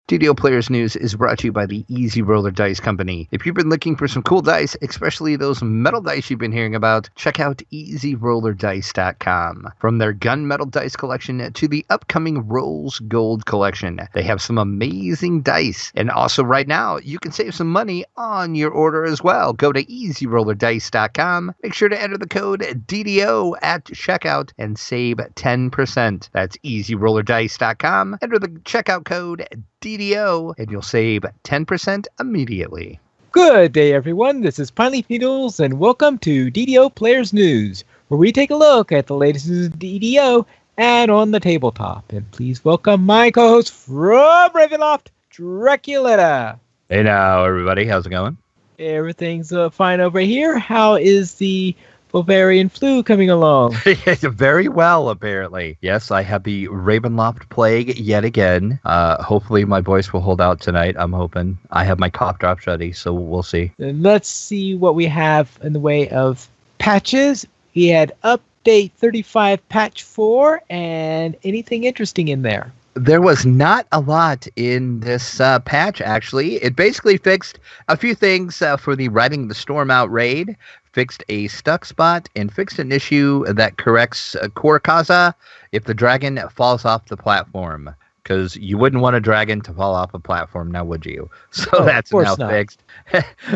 DDO Players News is brought to you by the Easy Roller Dice Company. If you've been looking for some cool dice, especially those metal dice you've been hearing about, check out EasyRollerDice.com. From their gunmetal dice collection to the upcoming Rose Gold collection, they have some amazing dice. And also right now, you can save some money on your order as well. Go to EasyRollerDice.com. Make sure to enter the code DDO at checkout and save 10%. That's EasyRollerDice.com. Enter the checkout code DDO, and you'll save 10% immediately. Good day, everyone. This is Pineleaf Needles, and welcome to DDO Players News, where we take a look at the latest news of DDO and on the tabletop. And please welcome my co-host from Ravenloft, Draculetta. Hey now, everybody. How's it going? Everything's fine over here. How is the Bavarian flu coming along? Very well, apparently. Yes, I have the Ravenloft plague yet again. Hopefully my voice will hold out tonight. I'm hoping. I have my cough drops ready, so we'll see. And let's see what we have in the way of patches. We had update 35 patch 4 and anything interesting in there. There was not a lot in this patch, actually. It basically fixed a few things for the Riding the Storm Out raid, fixed a stuck spot, and fixed an issue that corrects Korkaza if the dragon falls off the platform. Because you wouldn't want a dragon to fall off a platform, now would you? So that's now fixed.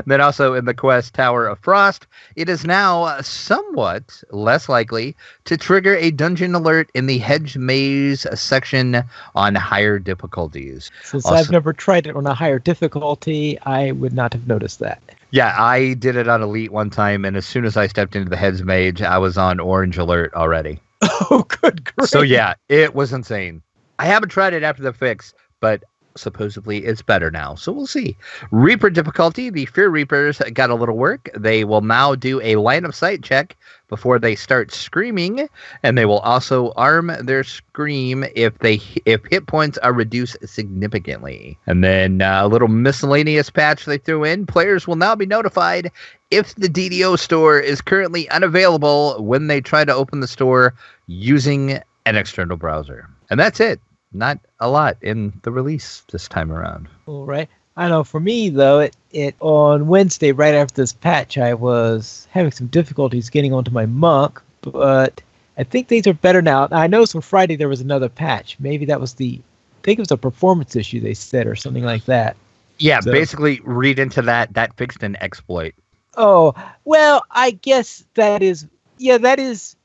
Then also in the quest Tower of Frost, it is now somewhat less likely to trigger a dungeon alert in the Hedge Maze section on higher difficulties. Since I've never tried it on a higher difficulty, I would not have noticed that. Yeah, I did it on Elite one time, and as soon as I stepped into the Hedge Maze, I was on Orange Alert already. Oh, good grief. So yeah, it was insane. I haven't tried it after the fix, but supposedly it's better now. So we'll see. Reaper difficulty. The Fear Reapers got a little work. They will now do a line of sight check before they start screaming, and they will also arm their scream if hit points are reduced significantly. And then a little miscellaneous patch they threw in. Players will now be notified if the DDO store is currently unavailable when they try to open the store using an external browser. And that's it. Not a lot in the release this time around. All right. I know for me, though, it on Wednesday, right after this patch, I was having some difficulties getting onto my monk, but I think things are better now. I noticed on Friday there was another patch. Maybe that was I think it was a performance issue they said or something like that. Yeah, so, basically read into that fixed an exploit. Oh, well, I guess that is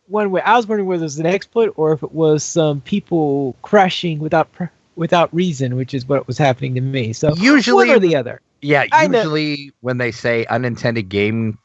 one way. I was wondering whether it was an exploit or if it was some people crashing without reason, which is what was happening to me. So usually, one or the other. Yeah, usually when they say unintended game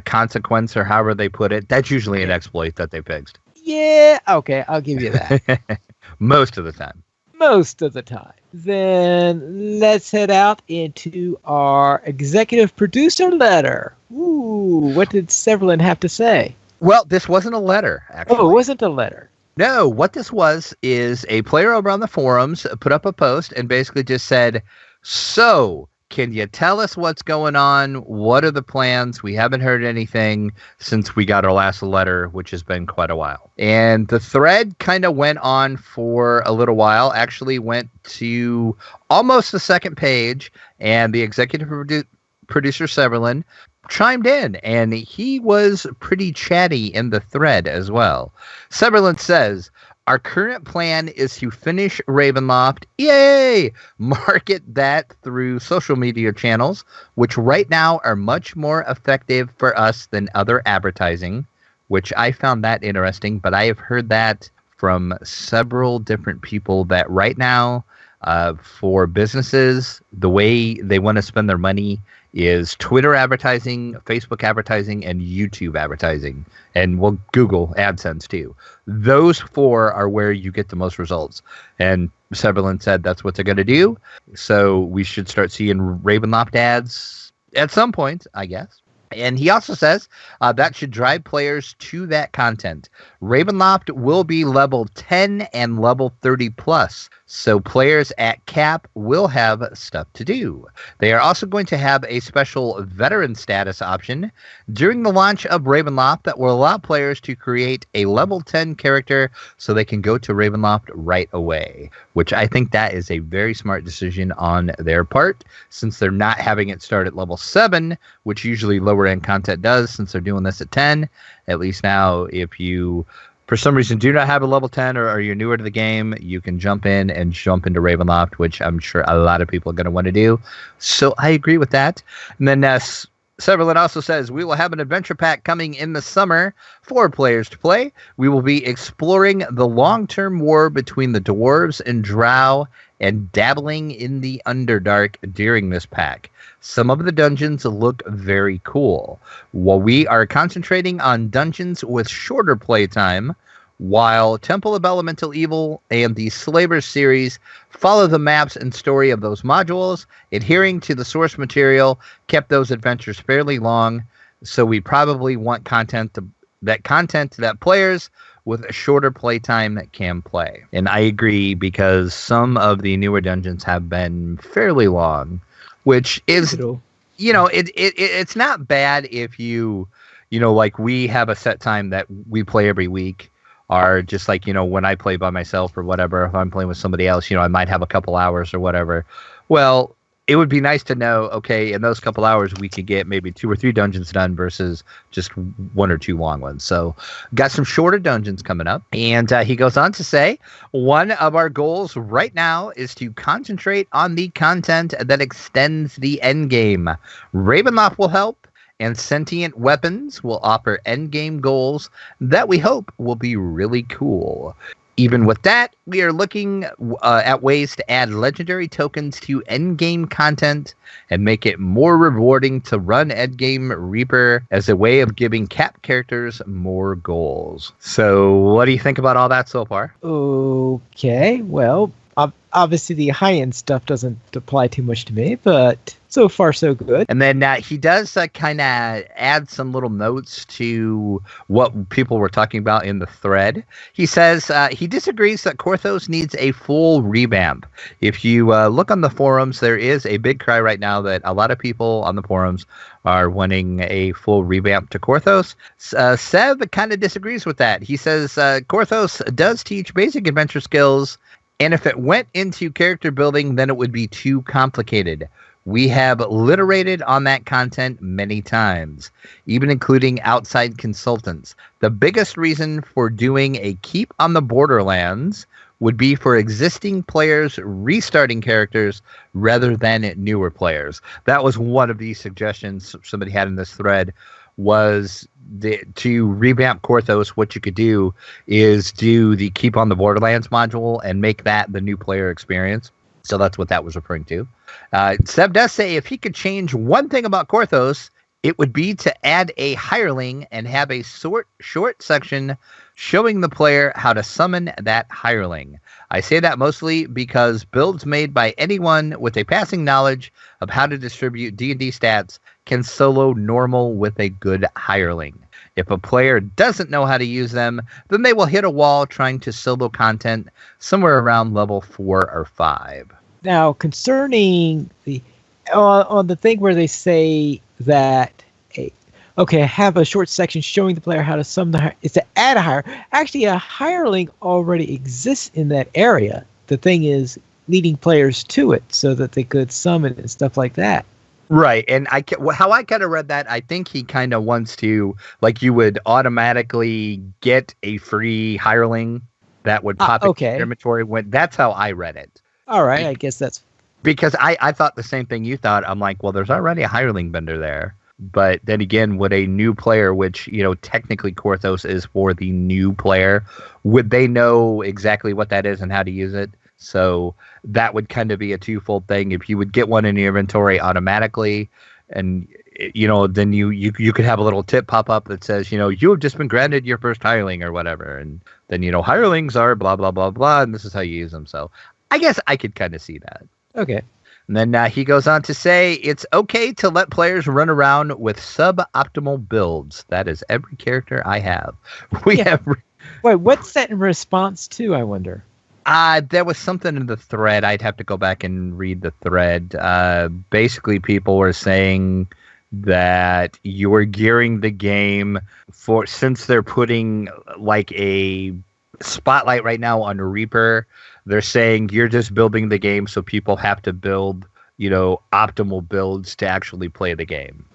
consequence or however they put it, that's usually an exploit that they fixed. Yeah, okay, I'll give you that. Most of the time. Most of the time. Then let's head out into our executive producer letter. Ooh, what did Severlin have to say? Well, this wasn't a letter, actually. Oh, it wasn't a letter. No, what this was is a player over on the forums put up a post and basically just said, so, can you tell us what's going on? What are the plans? We haven't heard anything since we got our last letter, which has been quite a while. And the thread kind of went on for a little while, actually went to almost the second page, and the executive producer, Severlin, chimed in, and he was pretty chatty in the thread as well. Severlin says, our current plan is to finish Ravenloft, yay! Market that through social media channels, which right now are much more effective for us than other advertising, which I found that interesting, but I have heard that from several different people that right now, for businesses, the way they want to spend their money is Twitter advertising, Facebook advertising, and YouTube advertising. And well, Google AdSense too. Those four are where you get the most results. And Severlin said that's what they're going to do. So we should start seeing Ravenloft ads at some point, I guess. And he also says that should drive players to that content. Ravenloft will be level 10 and level 30 plus. so players at cap will have stuff to do. They are also going to have a special veteran status option during the launch of Ravenloft that will allow players to create a level 10 character so they can go to Ravenloft right away, which I think that is a very smart decision on their part, since they're not having it start at level 7, which usually lower end content does, since they're doing this at 10. At least now, if you for some reason do not have a level 10 or you're newer to the game, you can jump into Ravenloft, which I'm sure a lot of people are going to want to do. So I agree with that. And then Severlin also says, we will have an adventure pack coming in the summer for players to play. We will be exploring the long-term war between the dwarves and drow and dabbling in the Underdark during this pack. Some of the dungeons look very cool. While we are concentrating on dungeons with shorter playtime, while Temple of Elemental Evil and the Slaver series follow the maps and story of those modules, adhering to the source material kept those adventures fairly long, so we probably want content that players with a shorter playtime that can play. And I agree, because some of the newer dungeons have been fairly long, which is, it's not bad if like we have a set time that we play every week, or just like, when I play by myself or whatever, if I'm playing with somebody else, I might have a couple hours or whatever. Well, it would be nice to know, okay, in those couple hours, we could get maybe 2 or 3 dungeons done versus just 1 or 2 long ones. So got some shorter dungeons coming up. And he goes on to say, one of our goals right now is to concentrate on the content that extends the end game. Ravenloft will help, and Sentient Weapons will offer endgame goals that we hope will be really cool. Even with that, we are looking at ways to add legendary tokens to endgame content and make it more rewarding to run endgame Reaper as a way of giving cap characters more goals. So what do you think about all that so far? Okay, well, obviously the high-end stuff doesn't apply too much to me, but so far so good. And then he does kind of add some little notes to what people were talking about in the thread. He says he disagrees that Korthos needs a full revamp. If you look on the forums, there is a big cry right now that a lot of people on the forums are wanting a full revamp to Korthos. Sev kind of disagrees with that. He says Korthos does teach basic adventure skills, and if it went into character building, then it would be too complicated. We have literated on that content many times, even including outside consultants. The biggest reason for doing a Keep on the Borderlands would be for existing players restarting characters rather than newer players. That was one of the suggestions somebody had in this thread, was to revamp Korthos. What you could do is do the Keep on the Borderlands module and make that the new player experience. So that's what that was referring to. Seb does say if he could change one thing about Korthos, it would be to add a hireling and have a short section showing the player how to summon that hireling. I say that mostly because builds made by anyone with a passing knowledge of how to distribute D&D stats can solo normal with a good hireling. If a player doesn't know how to use them, then they will hit a wall trying to solo content somewhere around level 4 or 5. Now, concerning on the thing where they say that, have a short section showing the player how to summon the hire, it's to add a hire. Actually, a hireling already exists in that area. The thing is leading players to it so that they could summon and stuff like that. Right, and how I kind of read that, I think he kind of wants to, like, you would automatically get a free hireling that would pop into your inventory. That's how I read it. All right, I guess that's... Because I thought the same thing you thought. I'm like, well, there's already a hireling vendor there. But then again, would a new player, which, technically Korthos is for the new player, would they know exactly what that is and how to use it? So that would kind of be a twofold thing. If you would get one in your inventory automatically, and then you could have a little tip pop up that says, you have just been granted your first hireling or whatever, and then hirelings are blah blah blah blah, and this is how you use them. So I guess I could kind of see that. Okay. And then he goes on to say, it's okay to let players run around with suboptimal builds. That is every character I have. We have. Wait, what's that in response to, I wonder? There was something in the thread. I'd have to go back and read the thread. Basically, people were saying that you're gearing the game for, since they're putting like a spotlight right now on Reaper, they're saying you're just building the game so people have to build, optimal builds to actually play the game.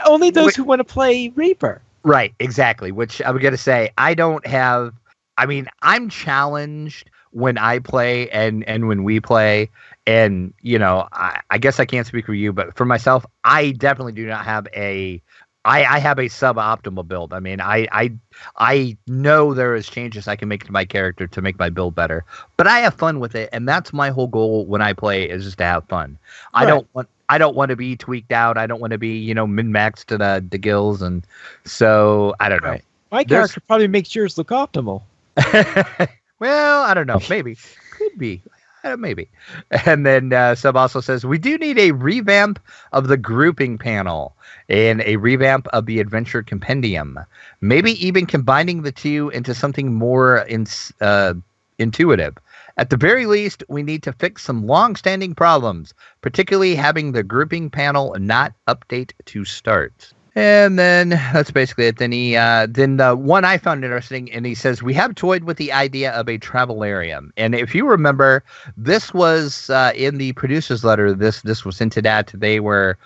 Only those who want to play Reaper. Right, exactly. Which I'm going to say, I'm challenged when I play and when we play. And, I guess I can't speak for you, but for myself, I definitely do not have I have a suboptimal build. I mean, I know there is changes I can make to my character to make my build better, but I have fun with it. And that's my whole goal when I play, is just to have fun. Right. I don't want to be tweaked out. I don't want to be, min-maxed to the gills. And so, I don't know. My character probably makes yours look optimal. Well, I don't know. Maybe. Could be. Maybe. And then Sub also says, we do need a revamp of the grouping panel and a revamp of the adventure compendium. Maybe even combining the two into something more intuitive. At the very least, we need to fix some long-standing problems, particularly having the grouping panel not update to start. And then that's basically it. Then the one I found interesting, and he says, we have toyed with the idea of a travelarium. And if you remember, this was in the producer's letter. This was hinted at. They were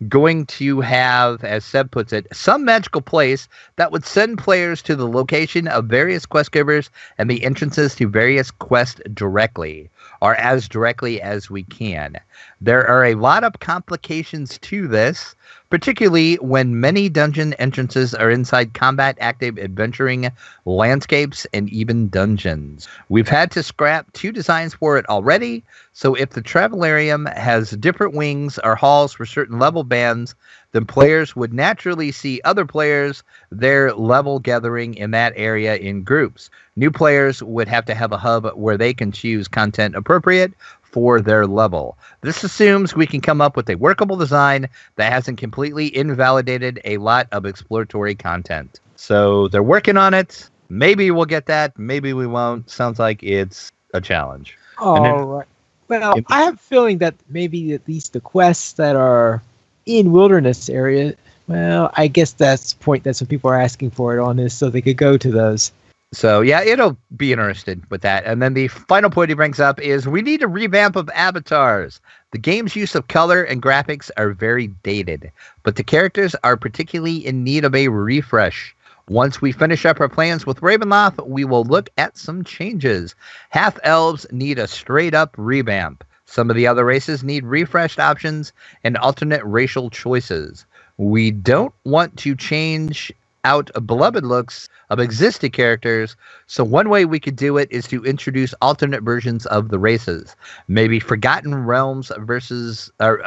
going to have, as Seb puts it, some magical place that would send players to the location of various quest givers and the entrances to various quests directly, or as directly as we can. There are a lot of complications to this, particularly when many dungeon entrances are inside combat active adventuring landscapes and even dungeons. We've had to scrap 2 designs for it already, so if the Travelarium has different wings or halls for certain level bands, then players would naturally see other players their level gathering in that area in groups. New players would have to have a hub where they can choose content appropriate for their level. This assumes we can come up with a workable design that hasn't completely invalidated a lot of exploratory content. So they're working on it. Maybe we'll get that. Maybe we won't. Sounds like it's a challenge. All right. Well, I have a feeling that maybe at least the quests that are in wilderness area, well, I guess that's the point that some people are asking for it on this, so they could go to those. So, yeah, it'll be interested with that. And then the final point he brings up is we need a revamp of avatars. The game's use of color and graphics are very dated, but the characters are particularly in need of a refresh. Once we finish up our plans with Ravenloft, we will look at some changes. Half-elves need a straight-up revamp. Some of the other races need refreshed options and alternate racial choices. We don't want to change out beloved looks of existing characters, so one way we could do it is to introduce alternate versions of the races. Maybe Forgotten Realms versions of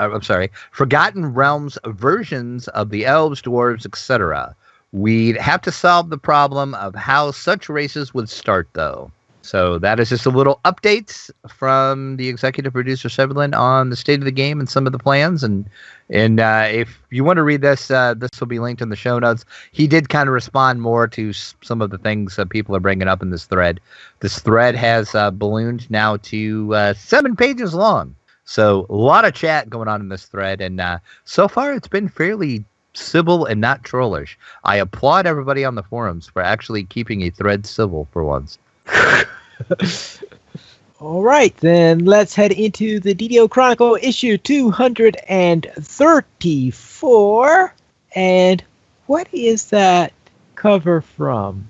the elves, dwarves, etc. We'd have to solve the problem of how such races would start, though. So that is just a little update from the executive producer Severlin on the state of the game and some of the plans. And if you want to read this, this will be linked in the show notes. He did kind of respond more to some of the things that people are bringing up in this thread. This thread has ballooned now to 7 pages long. So a lot of chat going on in this thread. And so far it's been fairly civil and not trollish. I applaud everybody on the forums for actually keeping a thread civil for once. All right, then let's head into the DDO Chronicle issue 234. And what is that cover from?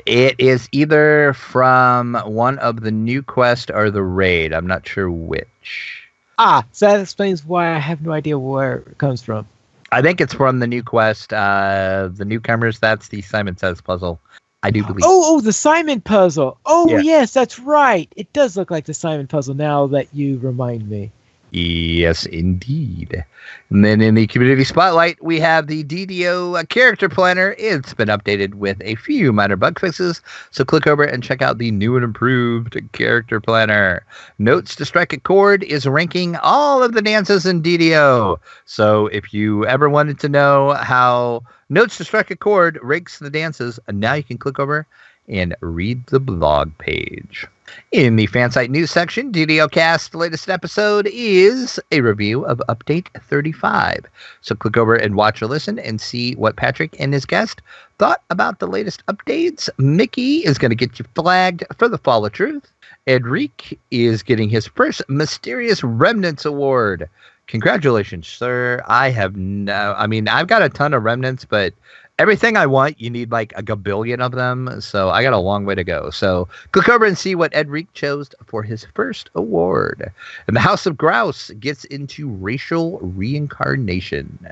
It is either from one of the new quest or the raid. I'm not sure which. So that explains why I have no idea where it comes from. I think it's from the new quest. The newcomers, that's the Simon Says puzzle. I do believe. Oh, the Simon puzzle. Oh, yeah. Yes, that's right. It does look like the Simon puzzle now that you remind me. Yes, indeed. And then in the community spotlight, we have the DDO character planner. It's been updated with a few minor bug fixes, so click over and check out the new and improved character planner. Notes to Strike a Chord is ranking all of the dances in DDO. So if you ever wanted to know how Notes to Strike a Chord ranks the dances, now you can click over and read the blog page. In the Fansite News section, DDO Cast latest episode is a review of Update 35. So click over and watch or listen and see what Patrick and his guest thought about the latest updates. Mickey is going to get you flagged for the Fall of Truth. Edric is getting his first Mysterious Remnants Award. Congratulations, sir. I've got a ton of remnants, but everything I want, you need like a gabillion of them. So I got a long way to go. So click over and see what Edric chose for his first award. And the House of Grouse gets into racial reincarnation.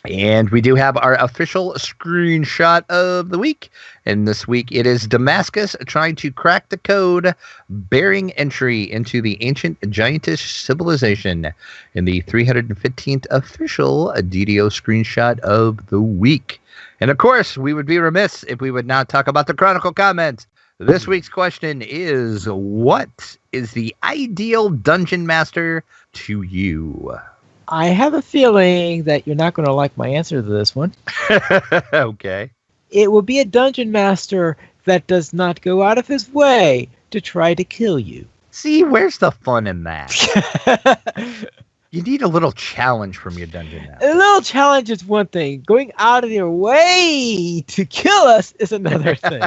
And we do have our official screenshot of the week. And this week it is Damascus trying to crack the code, bearing entry into the ancient giantish civilization in the 315th official DDO screenshot of the week. And of course, we would be remiss if we would not talk about the Chronicle comment. This week's question is, what is the ideal dungeon master to you? I have a feeling that you're not going to like my answer to this one. Okay. It will be a dungeon master that does not go out of his way to try to kill you. See, where's the fun in that? You need a little challenge from your dungeon master. A little challenge is one thing. Going out of your way to kill us is another thing.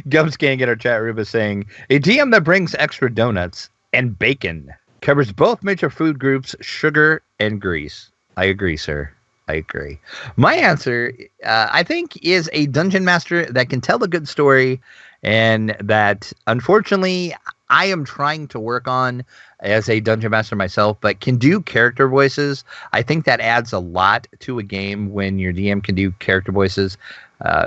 Gumsgang in our chat room is saying, a DM that brings extra donuts and bacon covers both major food groups, sugar and grease. I agree, sir. I agree. My answer, I think, is a dungeon master that can tell a good story and that, unfortunately, I am trying to work on as a dungeon master myself, but can do character voices. I think that adds a lot to a game when your DM can do character voices.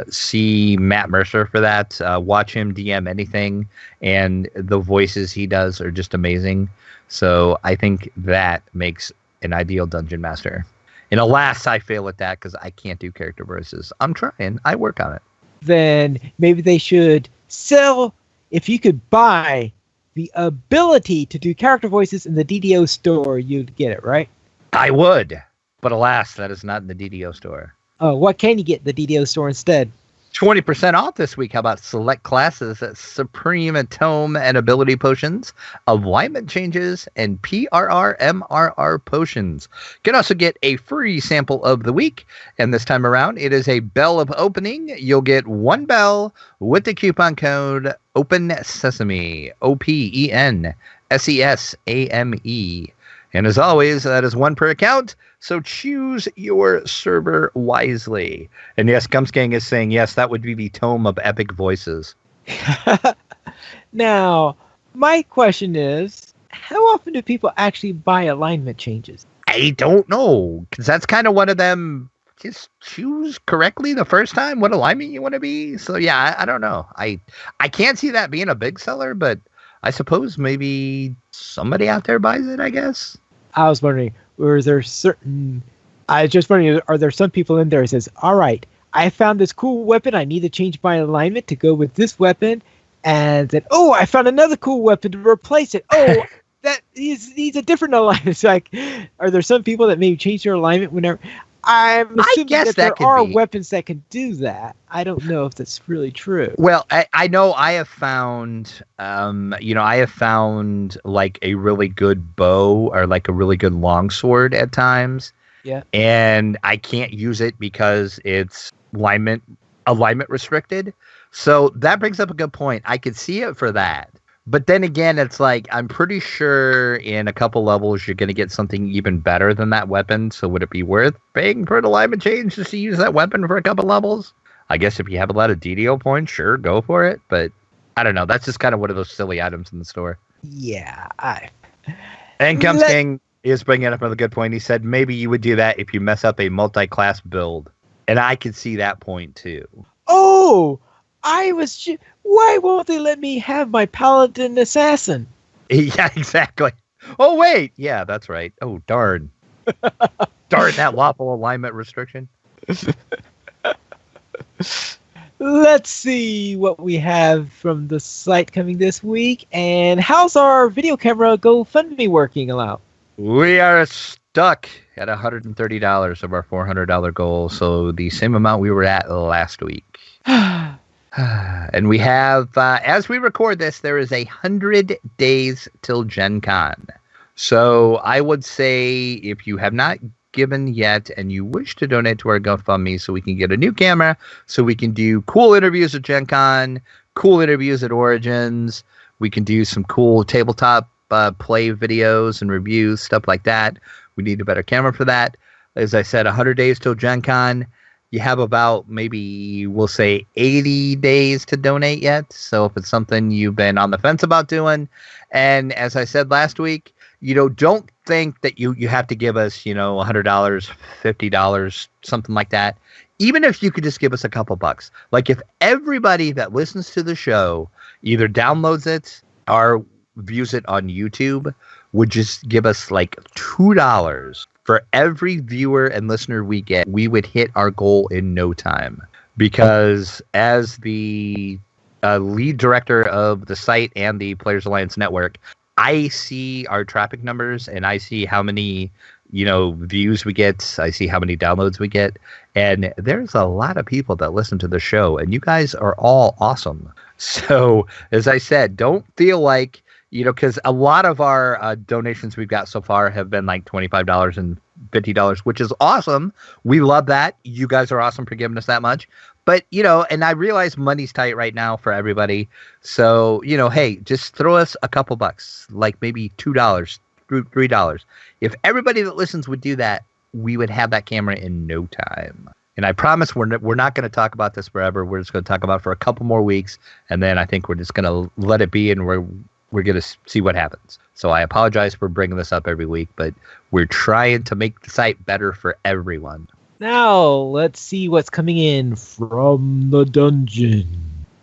See Matt Mercer for that. Watch him DM anything, and the voices he does are just amazing. So I think that makes an ideal dungeon master. And alas, I fail at that because I can't do character voices. I'm trying. I work on it. Then maybe they should sell, if you could buy the ability to do character voices in the DDO store, you'd get it, right? I would. But alas, that is not in the DDO store. Oh, what can you get in the DDO store instead? 20% off this week. How about select classes at Supreme Tome and Ability Potions, Alignment Changes, and PRR MRR Potions. You can also get a free sample of the week. And this time around, it is a Bell of Opening. You'll get one bell with the coupon code Open Sesame, OPEN SESAME. And as always, that is one per account. So choose your server wisely. And yes, Gumsgang is saying, yes, that would be the Tome of Epic Voices. Now, my question is, how often do people actually buy alignment changes? I don't know, because that's kind of one of them. Just choose correctly the first time what alignment you want to be. So yeah, I don't know. I can't see that being a big seller, but I suppose maybe somebody out there buys it, I guess. I was wondering, are there some people in there who says, all right, I found this cool weapon. I need to change my alignment to go with this weapon. And then, oh, I found another cool weapon to replace it. Oh, that needs a different alignment. It's like, are there some people that maybe change their alignment whenever? I'm assuming that there are weapons that can do that. I don't know if that's really true. Well, I know I have found, like a really good bow or like a really good longsword at times. Yeah. And I can't use it because it's alignment restricted. So that brings up a good point. I could see it for that. But then again, it's like, I'm pretty sure in a couple levels, you're going to get something even better than that weapon. So would it be worth paying for an alignment change just to use that weapon for a couple levels? I guess if you have a lot of DDO points, sure, go for it. But I don't know. That's just kind of one of those silly items in the store. Yeah. And Gumsgang is bringing up another good point. He said maybe you would do that if you mess up a multi-class build. And I could see that point too. Oh, why won't they let me have my paladin assassin? Yeah, exactly. Oh, wait. Yeah, that's right. Oh, darn. Darn that lawful alignment restriction. Let's see what we have from the site coming this week. And how's our video camera GoFundMe working out? We are stuck at $130 of our $400 goal. So the same amount we were at last week. And we have, as we record this, there is 100 days till Gen Con. So I would say if you have not given yet and you wish to donate to our GoFundMe so we can get a new camera, so we can do cool interviews at Gen Con, cool interviews at Origins, we can do some cool tabletop play videos and reviews, stuff like that. We need a better camera for that. As I said, 100 days till Gen Con. You have about maybe, we'll say, 80 days to donate yet. So if it's something you've been on the fence about doing, and as I said last week, don't think that you have to give us, $100, $50, something like that. Even if you could just give us a couple bucks. Like if everybody that listens to the show either downloads it or views it on YouTube would just give us like $2 for every viewer and listener we get, we would hit our goal in no time. Because as the lead director of the site and the Players Alliance Network, I see our traffic numbers and I see how many, views we get. I see how many downloads we get. And there's a lot of people that listen to the show, and you guys are all awesome. So, as I said, don't feel like, because a lot of our donations we've got so far have been like $25 and $50, which is awesome. We love that. You guys are awesome for giving us that much. But, and I realize money's tight right now for everybody. So, hey, just throw us a couple bucks, like maybe $2, $3. If everybody that listens would do that, we would have that camera in no time. And I promise we're not going to talk about this forever. We're just going to talk about it for a couple more weeks. And then I think we're just going to let it be, and we're going to see what happens. So I apologize for bringing this up every week, but we're trying to make the site better for everyone. Now, let's see what's coming in from the dungeon.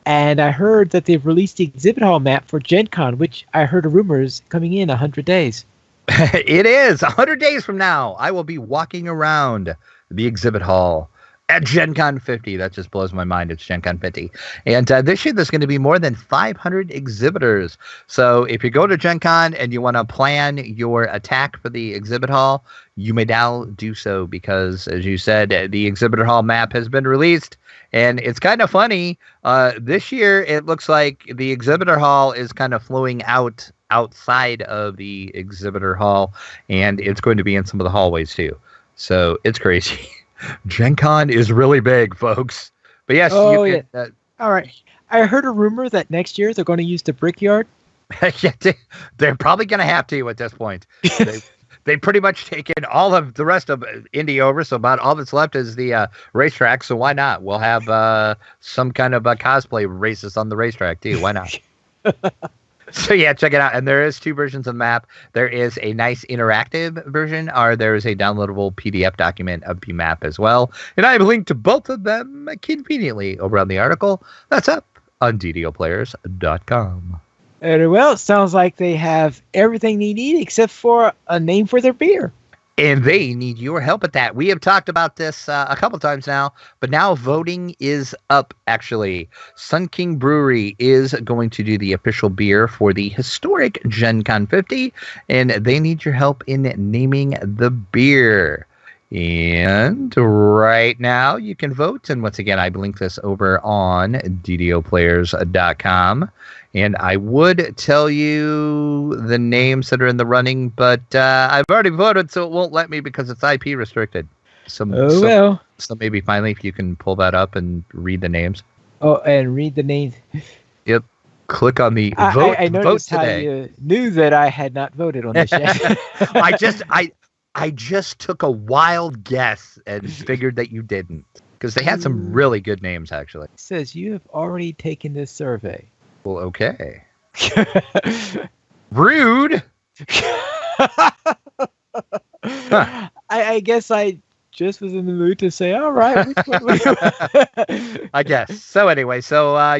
And I heard that they've released the exhibit hall map for Gen Con, which I heard a rumor is coming in 100 days. It is. 100 days from now, I will be walking around the exhibit hall at Gen Con 50. That just blows my mind. It's Gen Con 50. And this year, there's going to be more than 500 exhibitors. So if you go to Gen Con and you want to plan your attack for the exhibit hall, you may now do so because, as you said, the exhibitor hall map has been released. And it's kind of funny. This year, it looks like the exhibitor hall is kind of flowing outside of the exhibitor hall, and it's going to be in some of the hallways too. So it's crazy. Gen Con is really big, folks. But yes, all right. I heard a rumor that next year they're going to use the Brickyard. Yeah, they're probably going to have to at this point. They've pretty much taken all of the rest of Indy over, so about all that's left is the racetrack. So why not? We'll have some kind of cosplay races on the racetrack too. Why not? So yeah, check it out. And there is two versions of the map. There is a nice interactive version, or there is a downloadable PDF document of the map as well. And I have linked to both of them conveniently over on the article. That's up on DDOplayers.com. Well, it sounds like they have everything they need except for a name for their beer. And they need your help at that. We have talked about this a couple times now, but now voting is up, actually. Sun King Brewery is going to do the official beer for the historic Gen Con 50, and they need your help in naming the beer. And right now you can vote. And once again, I linked this over on DDOplayers.com. And I would tell you the names that are in the running, but I've already voted, so it won't let me because it's IP restricted. So maybe finally if you can pull that up and read the names. Oh, and read the names. Yep. Click on the vote. I noticed vote today. How you knew that I had not voted on this yet. I just took a wild guess and figured that you didn't, because they had some really good names, actually. It says you have already taken this survey. Well, okay. Rude. Huh. I guess I just was in the mood to say, all right. I guess. So anyway,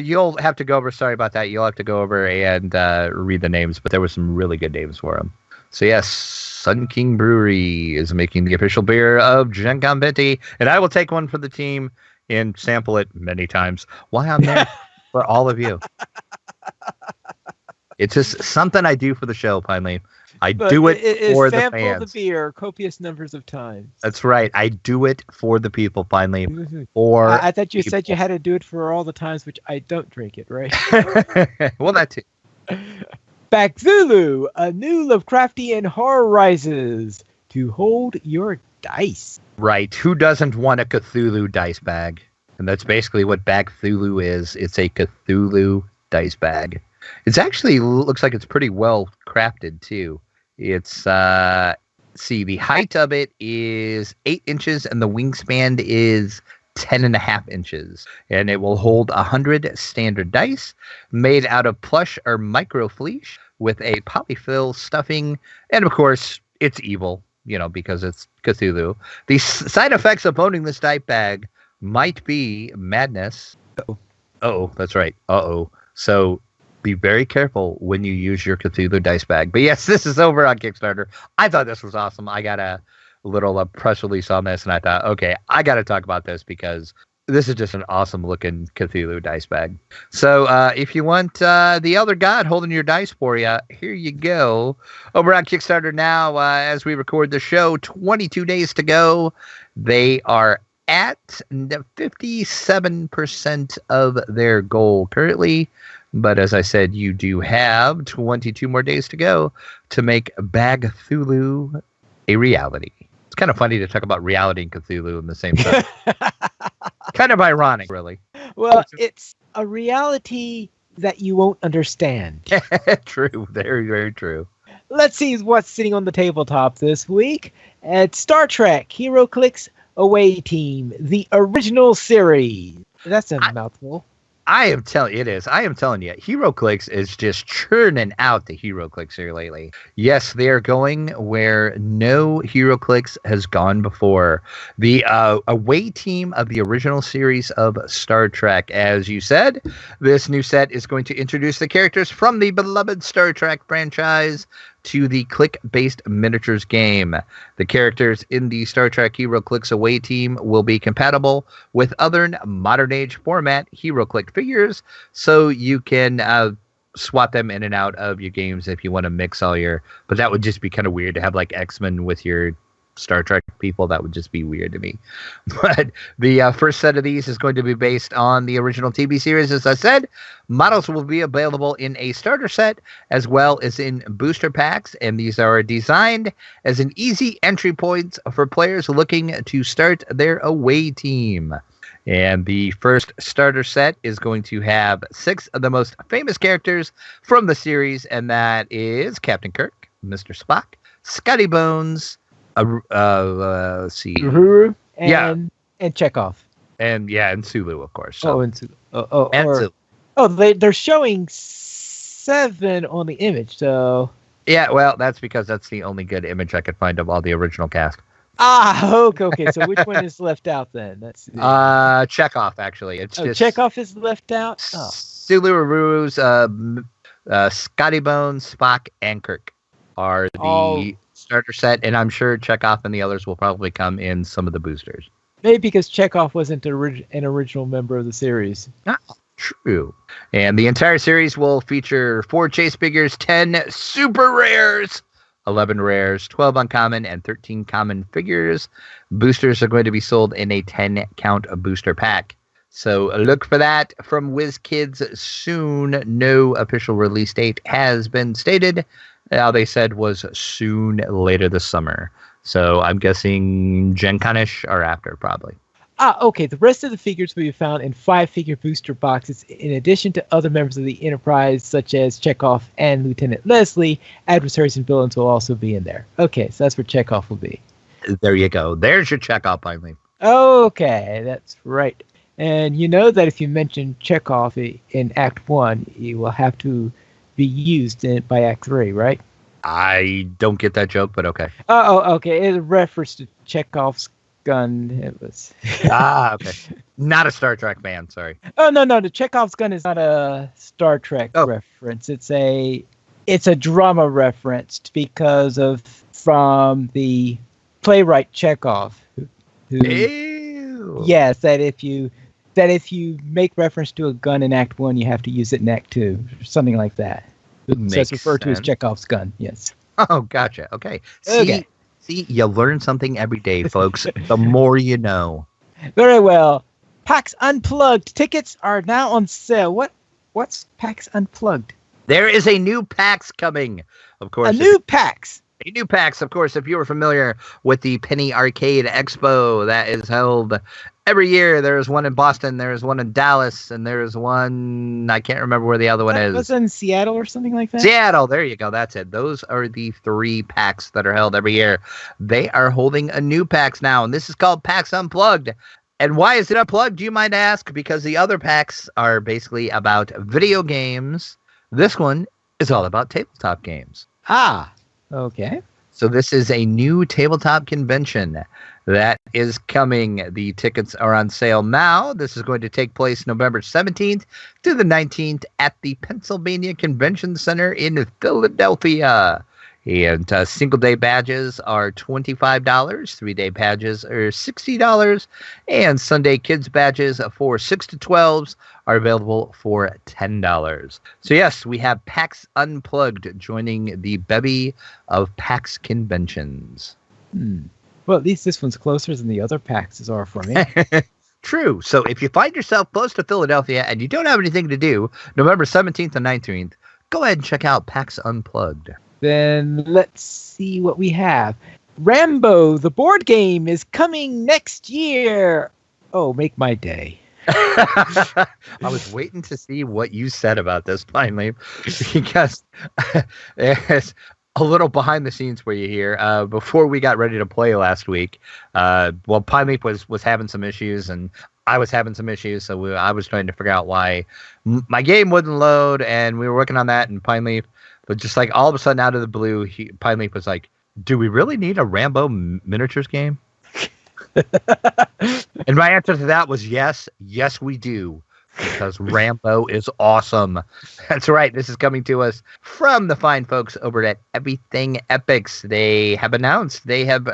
you'll have to go over. Sorry about that. You'll have to go over and read the names, but there were some really good names for them. So yes, Sun King Brewery is making the official beer of Gen Con 50, and I will take one for the team and sample it many times while I'm there for all of you. It's just something I do for the show, Pine Leaf. I But do it is for the sample fans. the beer copious numbers of times. That's right. I do it for the people, finally. I thought you said you had to do it for all the times which I don't drink it, right? Well, that too. Cthulhu, a new Lovecraftian horror rises to hold your dice. Right. Who doesn't want a Cthulhu dice bag? And that's basically what Bag Cthulhu is. It's a Cthulhu dice bag. It's actually looks like it's pretty well crafted too. It's the height of it is 8 inches and the wingspan is 10.5 inches, and it will hold 100 standard dice made out of plush or microfleece with a polyfill stuffing, and of course it's evil, because it's Cthulhu. The side effects of owning this dice bag might be madness. Oh, that's right. So be very careful when you use your Cthulhu dice bag. But yes, this is over on Kickstarter. I thought this was awesome. I got a little press release on this, and I thought, okay, I got to talk about this because this is just an awesome looking Cthulhu dice bag. So if you want the Elder God holding your dice for you, here you go. Over on Kickstarter now, as we record the show, 22 days to go. They are at 57% of their goal currently. But as I said, you do have 22 more days to go to make Bag Cthulhu a reality. It's kind of funny to talk about reality and Cthulhu in the same time. Kind of ironic, really. Well, it's a reality that you won't understand. True. Very, very true. Let's see what's sitting on the tabletop this week. At Star Trek HeroClix Away Team, the original series. That's a mouthful. I am telling you, HeroClix is just churning out the HeroClix here lately. Yes, they are going where no HeroClix has gone before. The away team of the original series of Star Trek. As you said, this new set is going to introduce the characters from the beloved Star Trek franchise to the click-based miniatures game. The characters in the Star Trek HeroClix Away team will be compatible with other modern-age format HeroClix figures, so you can swap them in and out of your games if you want to mix all your... But that would just be kind of weird to have like X-Men with your Star Trek people. That would just be weird to me. But the first set of these is going to be based on the original TV series. As I said, models will be available in a starter set as well as in booster packs, and these are designed as an easy entry point for players looking to start their away team. And the first starter set is going to have 6 of the most famous characters from the series, and that is Captain Kirk, Mr. Spock, Scotty Bones, let's see. Uhuru and Chekhov. And Sulu, of course. So. And Sulu. Sulu. They're showing 7 on the image, so... Yeah, well, that's because that's the only good image I could find of all the original cast. Okay. So which one is left out then? That's Chekhov, actually. It's just Chekhov is left out? Sulu, Uhuru's, Scotty Bones, Spock, and Kirk are the starter set, and I'm sure Chekhov and the others will probably come in some of the boosters. Maybe because Chekhov wasn't an original member of the series. True. And the entire series will feature 4 chase figures, 10 super rares, 11 rares, 12 uncommon, and 13 common figures. Boosters are going to be sold in a 10-count booster pack. So look for that from WizKids soon. No official release date has been stated. All they said was soon, later this summer. So I'm guessing Gen Con-ish or after, probably. Okay. The rest of the figures will be found in 5-figure booster boxes, in addition to other members of the Enterprise, such as Chekhov and Lieutenant Leslie. Adversaries and villains will also be in there. Okay, so that's where Chekhov will be. There you go. There's your Chekhov, finally. Okay, that's right. And you know that if you mention Chekhov in Act 1, you will have to be used by Act 3, right? I don't get that joke, but okay. Okay. It's a reference to Chekhov's gun. It was. Okay. Not a Star Trek fan, sorry. Oh, no. The Chekhov's gun is not a Star Trek reference. It's a drama reference from the playwright Chekhov. Ew. Yes, that if you make reference to a gun in Act 1, you have to use it in Act 2, something like that. So it's referred to as Chekhov's gun, yes. Oh, gotcha. Okay. Okay. See, you learn something every day, folks. The more you know. Very well. PAX Unplugged tickets are now on sale. What's PAX Unplugged? There is a new PAX coming. Of course, A new PAX. A new PAX, of course, if you were familiar with the Penny Arcade Expo that is held every year. There's one in Boston, there's one in Dallas, and there's one, I can't remember where the other one is. Was it in Seattle or something like that? Seattle, there you go. That's it. Those are the 3 PAX that are held every year. They are holding a new PAX now, and this is called PAX Unplugged. And why is it unplugged, you might ask? Because the other PAX are basically about video games. This one is all about tabletop games. Ah, okay. So this is a new tabletop convention that is coming. The tickets are on sale now. This is going to take place November 17th to the 19th at the Pennsylvania Convention Center in Philadelphia. And single-day badges are $25. 3-day badges are $60. And Sunday kids badges for 6 to 12s are available for $10. So yes, we have PAX Unplugged joining the bevy of PAX conventions. Well, at least this one's closer than the other PAXs are for me. True. So if you find yourself close to Philadelphia and you don't have anything to do, November 17th and 19th, go ahead and check out PAX Unplugged. Then let's see what we have. Rambo, the board game, is coming next year. Oh, make my day. I was waiting to see what you said about this, finally, because there's a little behind the scenes for you here. Before we got ready to play last week, Pine Leaf was having some issues, and I was having some issues, so I was trying to figure out why my game wouldn't load, and we were working on that, and Pine Leaf, but just like all of a sudden out of the blue, Pine Leaf was like, do we really need a Rambo miniatures game? And my answer to that was yes. Yes, we do. Because Rambo is awesome. That's right. This is coming to us from the fine folks over at Everything Epics. They have announced they have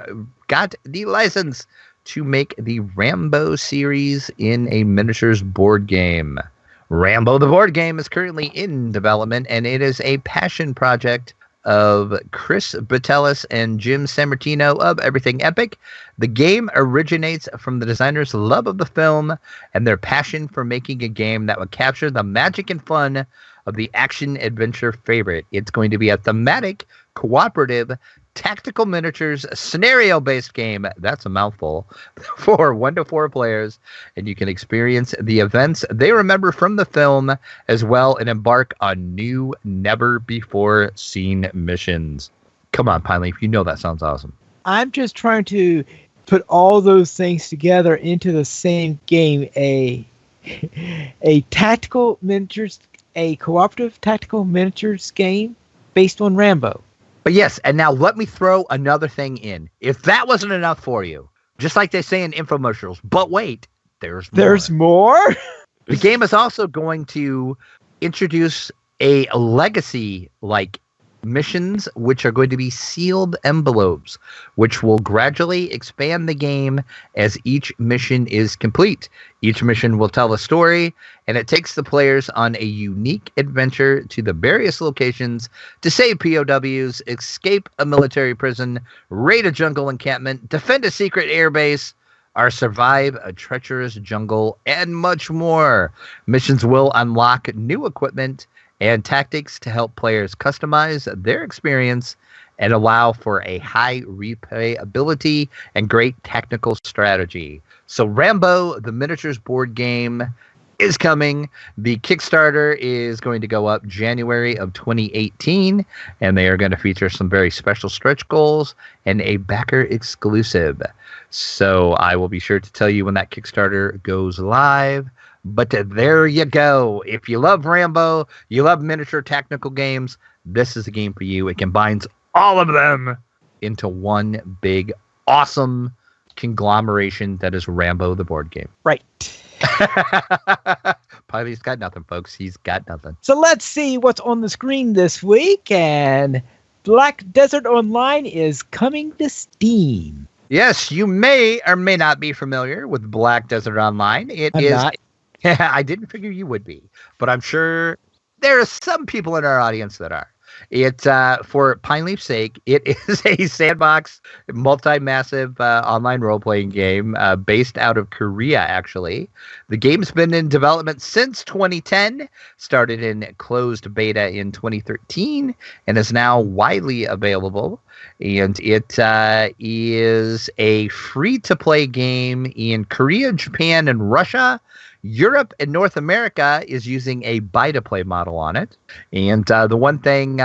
got the license to make the Rambo series in a miniatures board game. Rambo the board game is currently in development, and it is a passion project of Chris Batellis and Jim Sammartino of Everything Epic. The game originates from the designers' love of the film and their passion for making a game that would capture the magic and fun of the action-adventure favorite. It's going to be a thematic, cooperative, tactical miniatures scenario-based game, that's a mouthful, for 1 to 4 players, and you can experience the events they remember from the film as well and embark on new, never-before-seen missions. Come on, Pine Leaf, you know that sounds awesome. I'm just trying to put all those things together into the same game, a tactical miniatures, a cooperative tactical miniatures game based on Rambo. But yes, and now let me throw another thing in. If that wasn't enough for you, just like they say in infomercials, but wait, there's more. There's more? The game is also going to introduce a legacy-like missions, which are going to be sealed envelopes, which will gradually expand the game as each mission is complete. Each mission will tell a story, and it takes the players on a unique adventure to the various locations to save POWs, escape a military prison, raid a jungle encampment, defend a secret airbase, or survive a treacherous jungle, and much more. Missions will unlock new equipment and tactics to help players customize their experience and allow for a high replayability and great technical strategy. So Rambo, the miniatures board game, is coming. The Kickstarter is going to go up January of 2018, and they are going to feature some very special stretch goals and a backer exclusive. So I will be sure to tell you when that Kickstarter goes live. But there you go. If you love Rambo, you love miniature technical games, this is the game for you. It combines all of them into one big, awesome conglomeration that is Rambo the board game. Right. Piley's got nothing, folks. He's got nothing. So let's see what's on the screen this week. And Black Desert Online is coming to Steam. Yes, you may or may not be familiar with Black Desert Online. I'm not. I didn't figure you would be, but I'm sure there are some people in our audience that are. It's for Pine Leaf's sake, it is a sandbox, multi-massive online role-playing game based out of Korea, actually. The game's been in development since 2010, started in closed beta in 2013, and is now widely available. And it is a free-to-play game in Korea, Japan, and Russia. Europe and North America is using a buy-to-play model on it. And the one thing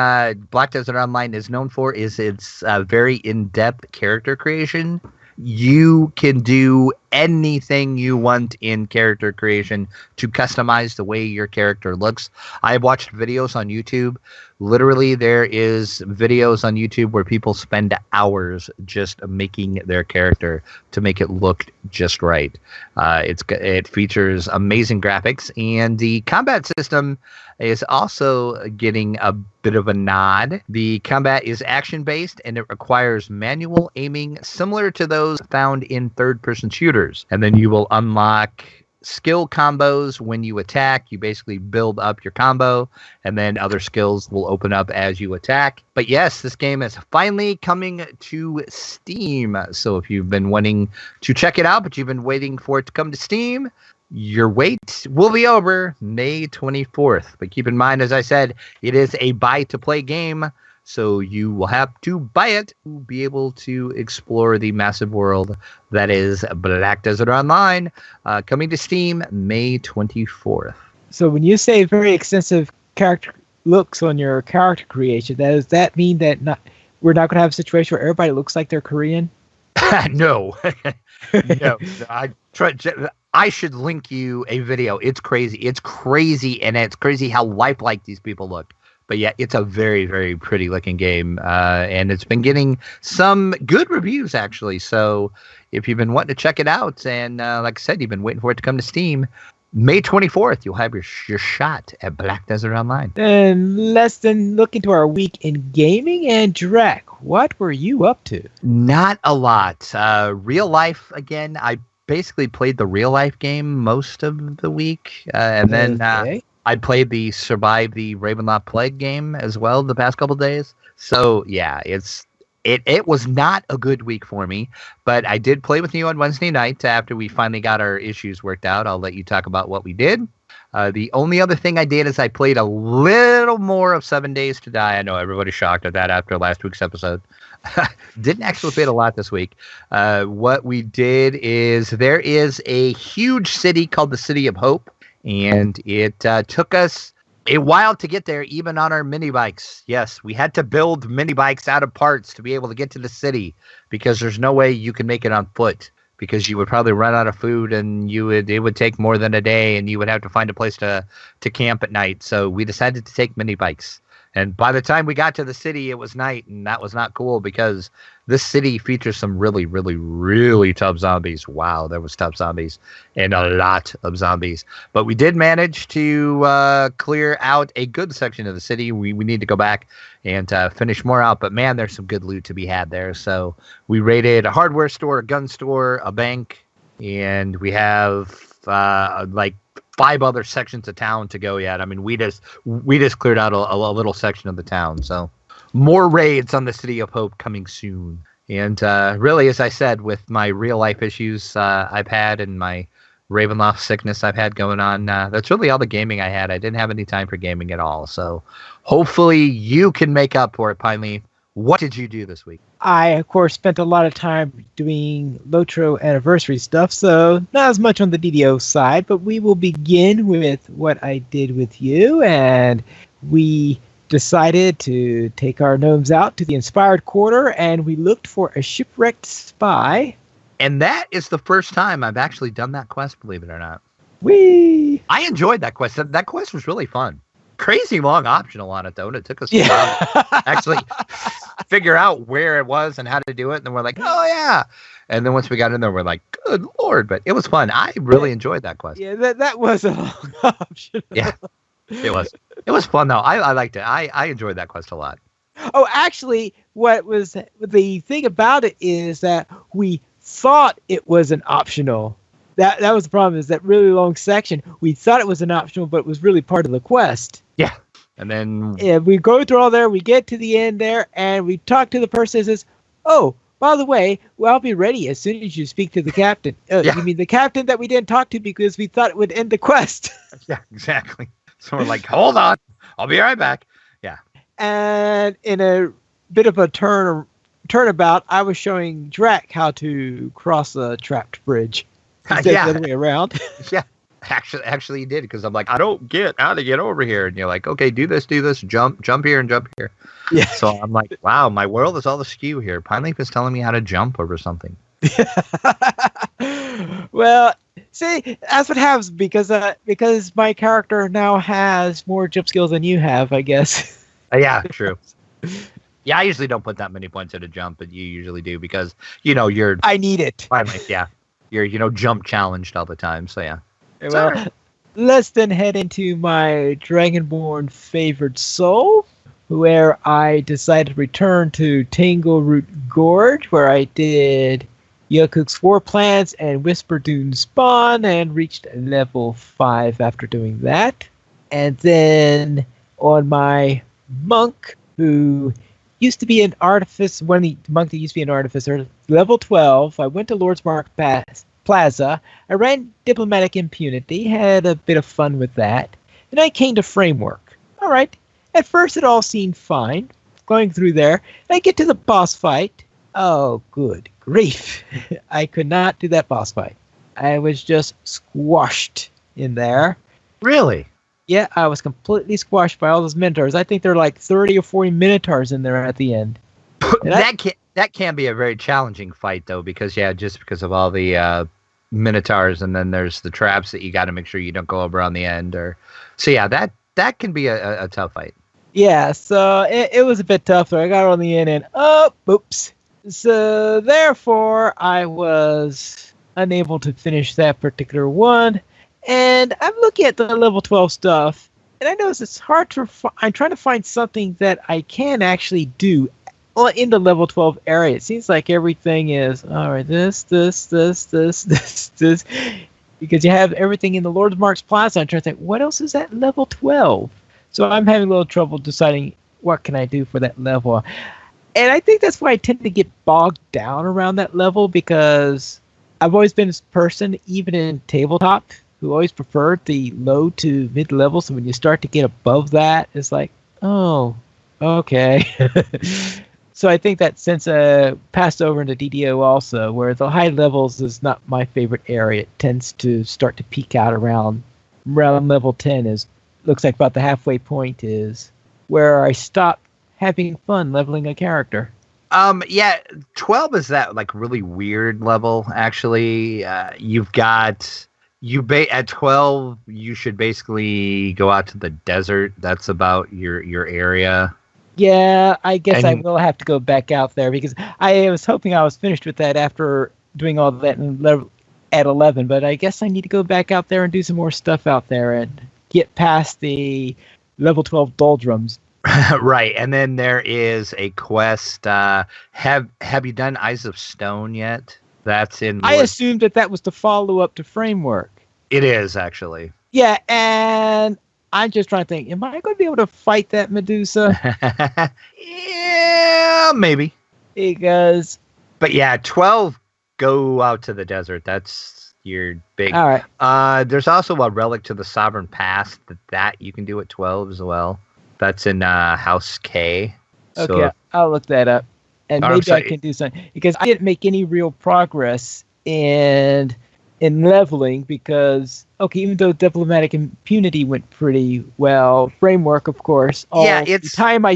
Black Desert Online is known for is its very in-depth character creation. You can do anything you want in character creation to customize the way your character looks. I've watched videos on YouTube. Literally, there is videos on YouTube where people spend hours just making their character to make it look just right. It features amazing graphics, and the combat system is also getting a bit of a nod. The combat is action-based, and it requires manual aiming similar to those found in third-person shooters. And then you will unlock skill combos when you attack. You basically build up your combo, and then other skills will open up as you attack. But yes, this game is finally coming to Steam. So if you've been wanting to check it out, but you've been waiting for it to come to Steam, your wait will be over May 24th. But keep in mind, as I said, it is a buy-to-play game, so you will have to buy it to be able to explore the massive world that is Black Desert Online, coming to Steam May 24th. So when you say very extensive character looks on your character creation, does that mean that we're not going to have a situation where everybody looks like they're Korean? No. No. I should link you a video. It's crazy. It's crazy, and it's crazy how lifelike these people look. But yeah, it's a very, very pretty looking game, and it's been getting some good reviews, actually. So if you've been wanting to check it out, and like I said, you've been waiting for it to come to Steam, May 24th, you'll have your shot at Black Desert Online. And let's then look into our week in gaming. And Drek, what were you up to? Not a lot. Real life, again, I basically played the real life game most of the week, and then I played the Survive the Ravenloft Plague game as well the past couple of days. So yeah, it was not a good week for me, but I did play with you on Wednesday night after we finally got our issues worked out. I'll let you talk about what we did. The only other thing I did is I played a little more of 7 Days to Die. I know everybody's shocked at that after last week's episode. Didn't actually play a lot this week. What we did is there is a huge city called the City of Hope, and it took us a while to get there, even on our mini bikes. Yes, we had to build mini bikes out of parts to be able to get to the city, because there's no way you can make it on foot, because you would probably run out of food, and it would take more than a day, and you would have to find a place to camp at night. So we decided to take mini bikes. And by the time we got to the city, it was night, and that was not cool, because this city features some really, really, really tough zombies. Wow, there was tough zombies, and a lot of zombies. But we did manage to clear out a good section of the city. We need to go back and finish more out. But man, there's some good loot to be had there. So we raided a hardware store, a gun store, a bank, and we have like 5 other sections of town to go yet. I mean, we just cleared out a little section of the town. So more raids on the City of Hope coming soon. And really, as I said, with my real life issues I've had, and my Ravenloft sickness I've had going on, that's really all the gaming I had. I didn't have any time for gaming at all. So hopefully you can make up for it, Pine Leaf. What did you do this week? I, of course, spent a lot of time doing Lotro anniversary stuff, so not as much on the DDO side, but we will begin with what I did with you, and we decided to take our gnomes out to the Inspired Quarter, and we looked for a shipwrecked spy. And that is the first time I've actually done that quest, believe it or not. I enjoyed that quest. That quest was really fun. Crazy long optional on it, though, and it took us a while to actually figure out where it was and how to do it. And then we're like, oh, yeah. And then once we got in there, we're like, good Lord. But it was fun. I really enjoyed that quest. Yeah, that was a long option. Yeah, it was. It was fun, though. I liked it. I enjoyed that quest a lot. Oh, actually, what was the thing about it is that we thought it was an optional. That was the problem, is that really long section. We thought it was an optional, but it was really part of the quest. Yeah. And then we go through all there, we get to the end there, and we talk to the person that says, oh, by the way, well, I'll be ready as soon as you speak to the captain. Yeah. You mean the captain that we didn't talk to because we thought it would end the quest? Yeah, exactly. So we're like, hold on, I'll be right back. Yeah. And in a bit of a turnabout, I was showing Drac how to cross a trapped bridge. Instead of the other way around. Yeah. Actually, you did, because I'm like, I don't get how to get over here, and you're like, okay, do this, jump here, and jump here. Yeah. So I'm like, wow, my world is all askew here. Pine is telling me how to jump over something. Well, see, that's what happens because my character now has more jump skills than you have, I guess. Yeah, true. Yeah, I usually don't put that many points at a jump, but you usually do because you're. I need it. Finally, yeah, you're jump challenged all the time. So yeah. Well, let's then head into my Dragonborn favored soul, where I decided to return to Tangleroot Gorge, where I did Yokuk's War Plans and Whisper Dune Spawn, and reached level 5 after doing that. And then on my monk, who used to be an artificer, the monk that used to be an artificer, level 12, I went to Lord's Mark Plaza. I ran Diplomatic Impunity, had a bit of fun with that, and I came to Framework. All right. At first, it all seemed fine. Going through there, I get to the boss fight. Oh, good grief. I could not do that boss fight. I was just squashed in there. Really? Yeah, I was completely squashed by all those Minotaurs. I think there are like 30 or 40 Minotaurs in there at the end. That can be a very challenging fight, though, because just because of all the Minotaurs, and then there's the traps that you got to make sure you don't go over on the end. So yeah, that can be a tough fight. Yeah, so it was a bit tough. So I got on the end and oops. So therefore, I was unable to finish that particular one. And I'm looking at the level 12 stuff, and I notice it's hard to. I'm trying to find something that I can actually do in the level 12 area. It seems like everything is all right. This, because you have everything in the Lord's Marks Plaza. I'm trying to think, what else is at level 12? So I'm having a little trouble deciding what can I do for that level. And I think that's why I tend to get bogged down around that level, because I've always been this person, even in tabletop, who always preferred the low to mid level. So when you start to get above that, it's like, oh, okay. So I think that since passed over into DDO also, where the high levels is not my favorite area. It tends to start to peak out around level 10. Looks like about the halfway point is where I stop having fun leveling a character. Yeah, 12 is that like really weird level. Actually, you've got at 12 you should basically go out to the desert. That's about your area. Yeah, I guess I will have to go back out there, because I was hoping I was finished with that after doing all that at 11, but I guess I need to go back out there and do some more stuff out there and get past the level 12 doldrums. Right, and then there is a quest. Have you done Eyes of Stone yet? That's in. I assumed that was the follow-up to Framework. It is, actually. Yeah, and I'm just trying to think, am I going to be able to fight that Medusa? Yeah, maybe. But yeah, 12, go out to the desert. That's your big. All right. There's also a Relic to the Sovereign Past that you can do at 12 as well. That's in House K. Okay, So, I'll look that up. And maybe I can do something, because I didn't make any real progress in leveling, because even though Diplomatic Impunity went pretty well, Framework, of course, the time I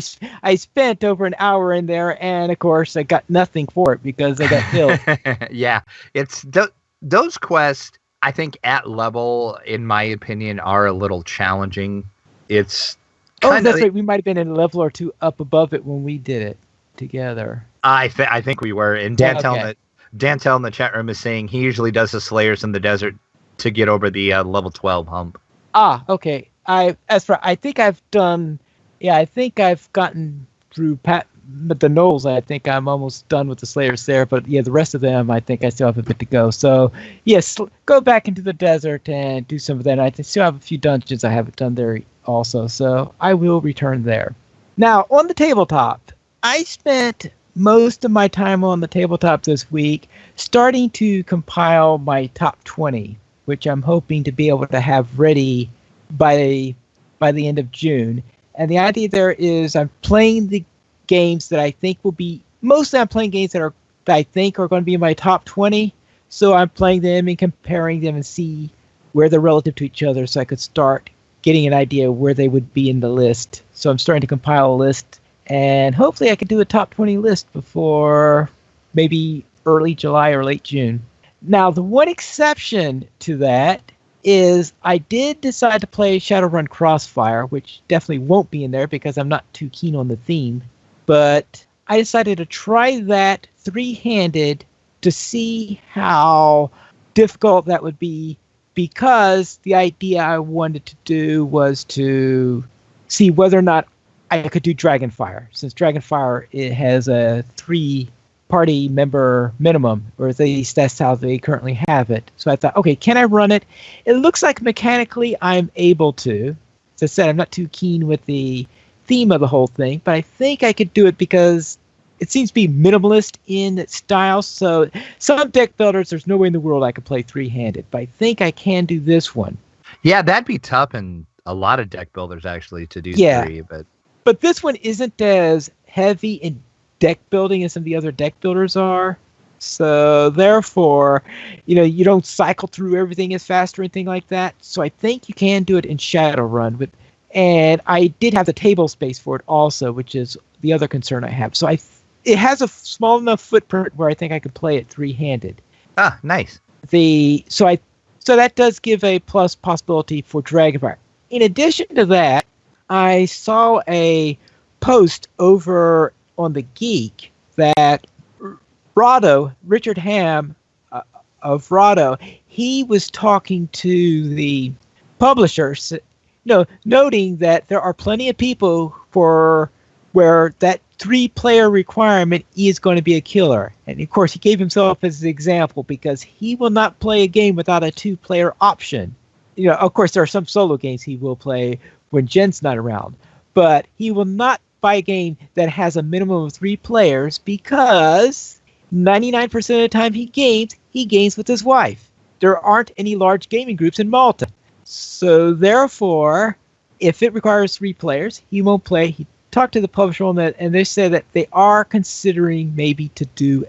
spent over an hour in there, and of course I got nothing for it because I got killed. Yeah, it's those quests, I think at level, in my opinion, are a little challenging. It's that's right. We might have been in a level or two up above it when we did it together. I think we were. And Dantel in the chat room is saying he usually does the Slayers in the desert to get over the level 12 hump. Okay. I think I've gotten through the Knolls, I think I'm almost done with the Slayers there. But yeah, the rest of them, I think I still have a bit to go. So yes, go back into the desert and do some of that. I still have a few dungeons I haven't done there also. So I will return there. Now, on the tabletop, I spent most of my time on the tabletop this week starting to compile my top 20, which I'm hoping to be able to have ready by the end of June. And the idea there is I'm playing the games that I think will be, mostly I'm playing games that I think are going to be in my top 20. So I'm playing them and comparing them and see where they're relative to each other so I could start getting an idea where they would be in the list. So I'm starting to compile a list, and hopefully I could do a top 20 list before maybe early July or late June. Now, the one exception to that is I did decide to play Shadowrun Crossfire, which definitely won't be in there because I'm not too keen on the theme. But I decided to try that three-handed to see how difficult that would be, because the idea I wanted to do was to see whether or not I could do Dragonfire, since Dragonfire, it has a 3-party member minimum, or at least that's how they currently have it. So I thought, okay, can I run it? It looks like mechanically I'm able to. As I said, I'm not too keen with the theme of the whole thing, but I think I could do it because it seems to be minimalist in its style. So some deck builders, there's no way in the world I could play three-handed, but I think I can do this one. Yeah, that'd be tough in a lot of deck builders actually to do three, but this one isn't as heavy in deck building as some of the other deck builders are. So therefore, you don't cycle through everything as fast or anything like that. So I think you can do it in Shadowrun. And I did have the table space for it also, which is the other concern I have. So it has a small enough footprint where I think I could play it three-handed. Ah, nice. So that does give a plus possibility for Dragonfire. In addition to that, I saw a post over on the Geek that Richard Ham of Rado, he was talking to the publishers, noting that there are plenty of people where that 3-player requirement is going to be a killer. And of course, he gave himself as an example because he will not play a game without a 2-player option. Of course, there are some solo games he will play when Jen's not around, but he will not buy a game that has a minimum of 3 players because 99% of the time he games with his wife. There aren't any large gaming groups in Malta. So therefore, if it requires 3 players, he won't play. He talked to the publisher on that, and they said that they are considering maybe to do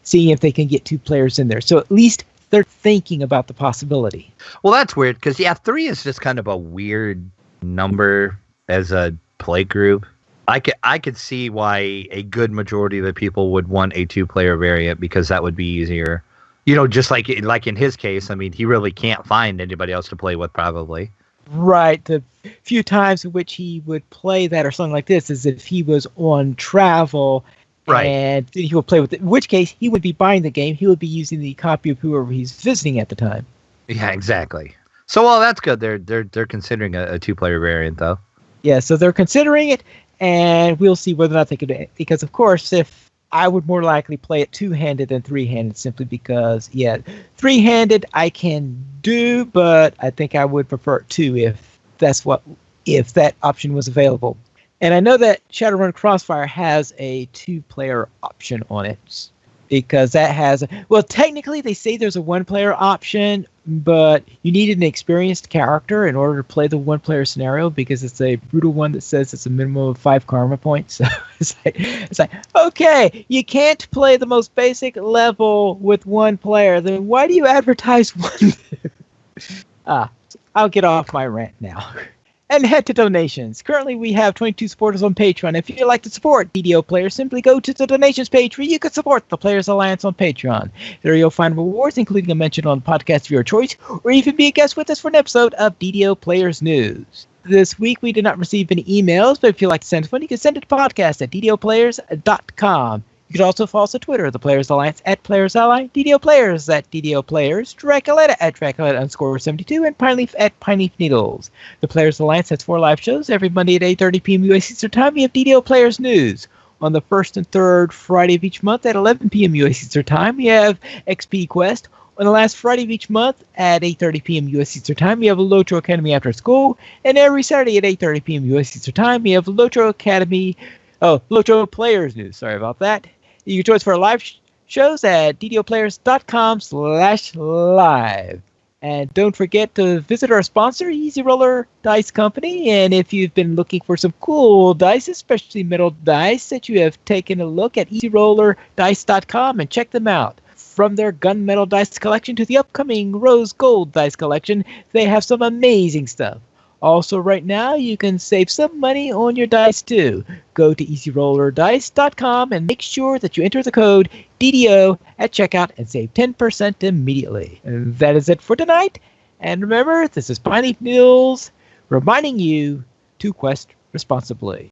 seeing if they can get 2 players in there. So at least they're thinking about the possibility. Well, that's weird because 3 is just kind of a weird number as a play group. I could see why a good majority of the people would want a 2-player variant because that would be easier. Just like in his case, I mean, he really can't find anybody else to play with probably. Right. The few times in which he would play that or something like this is if he was on travel. Right. And he would play with it, in which case he would be buying the game. He would be using the copy of whoever he's visiting at the time. Yeah, exactly. So, well, that's good. They're considering a 2-player variant, though. Yeah, so they're considering it, and we'll see whether or not they could do it. Because, of course, if I would more likely play it 2-handed than 3-handed, simply because, 3-handed I can do, but I think I would prefer 2 if that option was available. And I know that Shadowrun Crossfire has a 2-player option on it, because that has technically they say there's a 1-player option, but you need an experienced character in order to play the 1-player scenario because it's a brutal one that says it's a minimum of 5 karma points. So it's like okay, you can't play the most basic level with 1 player. Then why do you advertise 1? I'll get off my rant now. And head to donations. Currently, we have 22 supporters on Patreon. If you'd like to support DDO Players, simply go to the donations page where you can support the Players Alliance on Patreon. There you'll find rewards, including a mention on podcast of your choice, or even be a guest with us for an episode of DDO Players News. This week, we did not receive any emails, but if you'd like to send us one, you can send it to podcast at ddoplayers.com. You can also follow us on Twitter, the Players Alliance at Players Ally, DDO Players at DDO Players, Draculetta at Draculetta_72, and Pineleaf at Pineleaf Needles. The Players Alliance has 4 live shows every Monday at 8:30 p.m. U.S. Eastern Time. We have DDO Players News. On the first and third Friday of each month at 11 p.m. U.S. Eastern Time, we have XP Quest. On the last Friday of each month at 8:30 p.m. U.S. Eastern Time, we have Lotro Academy After School. And every Saturday at 8:30 p.m. U.S. Eastern Time, we have Lotro Players News. Sorry about that. You can join us for our live shows at ddoplayers.com/live. And don't forget to visit our sponsor, Easy Roller Dice Company. And if you've been looking for some cool dice, especially metal dice, that you have taken a look at easyrollerdice.com and check them out. From their gunmetal dice collection to the upcoming rose gold dice collection, they have some amazing stuff. Also, right now, you can save some money on your dice, too. Go to easyrollerdice.com and make sure that you enter the code DDO at checkout and save 10% immediately. And that is it for tonight. And remember, this is Piney Mills reminding you to quest responsibly.